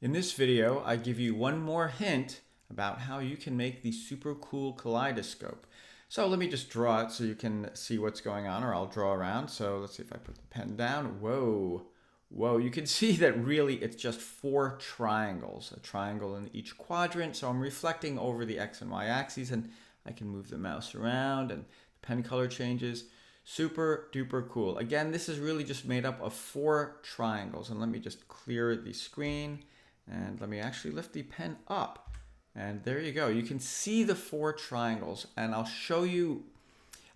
In this video, I give you one more hint about how you can make the super cool kaleidoscope. So let me just draw it so you can see what's going on, or I'll draw around. So let's see if I put the pen down. Whoa, whoa, you can see that really it's just 4 triangles, a triangle in each quadrant. So I'm reflecting over the X and Y axes, and I can move the mouse around and the pen color changes. Super duper cool. Again, this is really just made up of 4 triangles. And let me just clear the screen. And let me actually lift the pen up. And there you go. You can see the 4 triangles, and I'll show you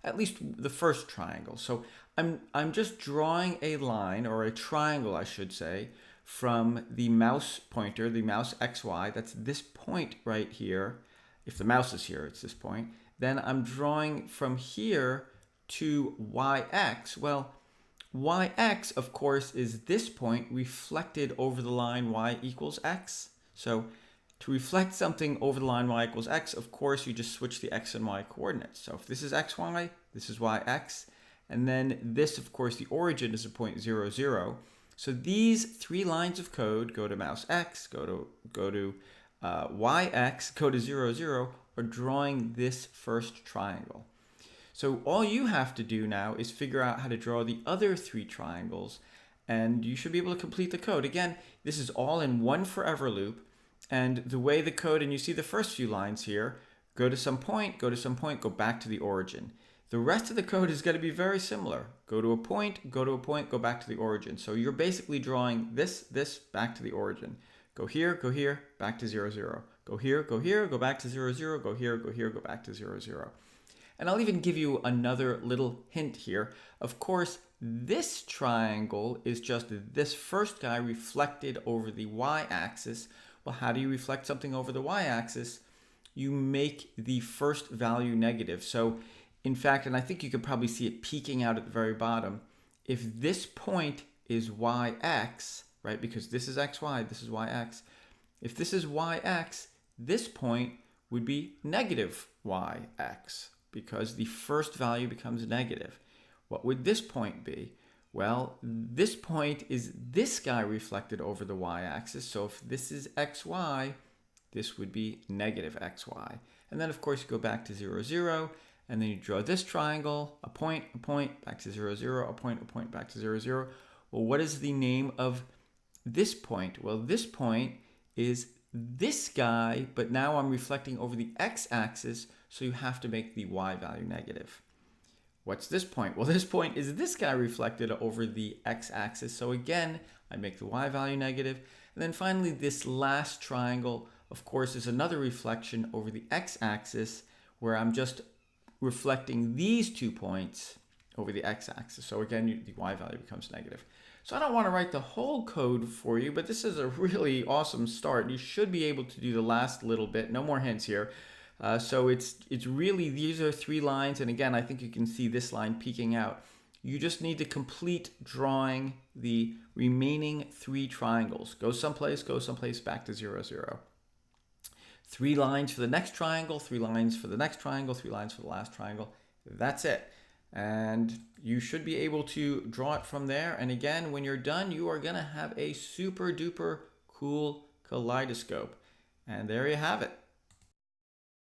at least the first triangle. So I'm just drawing a line, or a triangle I should say, from the mouse pointer, the mouse XY. That's this point right here. If the mouse is here, it's this point. Then I'm drawing from here to YX. Well, YX, of course, is this point reflected over the line Y equals X. So to reflect something over the line Y equals X, of course, you just switch the X and Y coordinates. So if this is XY, this is YX. And then this, of course, the origin is a point 0, 0. So these 3 lines of code, go to mouse X, go to YX, go to 0, 0, are drawing this first triangle. So all you have to do now is figure out how to draw the other 3 triangles, and you should be able to complete the code. Again, this is all in one forever loop, and the way the code, and you see the first few lines here, go to some point, go to some point, go back to the origin. The rest of the code is going to be very similar. Go to a point, go to a point, go back to the origin. So you're basically drawing this, back to the origin. Go here, back to 0, 0. Go here, go back to 0, 0. Go here, go back to 0, 0. And I'll even give you another little hint here. Of course, this triangle is just this first guy reflected over the y-axis. Well, how do you reflect something over the y-axis? You make the first value negative. So, in fact, and I think you can probably see it peeking out at the very bottom, if this point is yx, right, because this is xy, this is yx, if this is yx, this point would be negative yx, because the first value becomes negative. What would this point be? Well, this point is this guy reflected over the y-axis. So if this is xy, this would be negative xy. And then, of course, you go back to 0, 0, and then you draw this triangle, a point, back to 0, 0, a point, back to 0, 0. Well, what is the name of this point? Well, this point is this guy, but now I'm reflecting over the x-axis, so you have to make the y value negative. What's this point? Well, this point is this guy reflected over the x-axis, so again, I make the y value negative. And then finally, this last triangle, of course, is another reflection over the x-axis, where I'm just reflecting these 2 points over the x-axis. So again, the y value becomes negative. So I don't want to write the whole code for you, but this is a really awesome start. You should be able to do the last little bit. No more hints here. So it's really, these are 3 lines. And again, I think you can see this line peeking out. You just need to complete drawing the remaining 3 triangles. Go someplace, back to 0, 0. 3 lines for the next triangle, 3 lines for the next triangle, 3 lines for the last triangle. That's it. And you should be able to draw it from there. And again, when you're done, you are going to have a super duper cool kaleidoscope. And there you have it.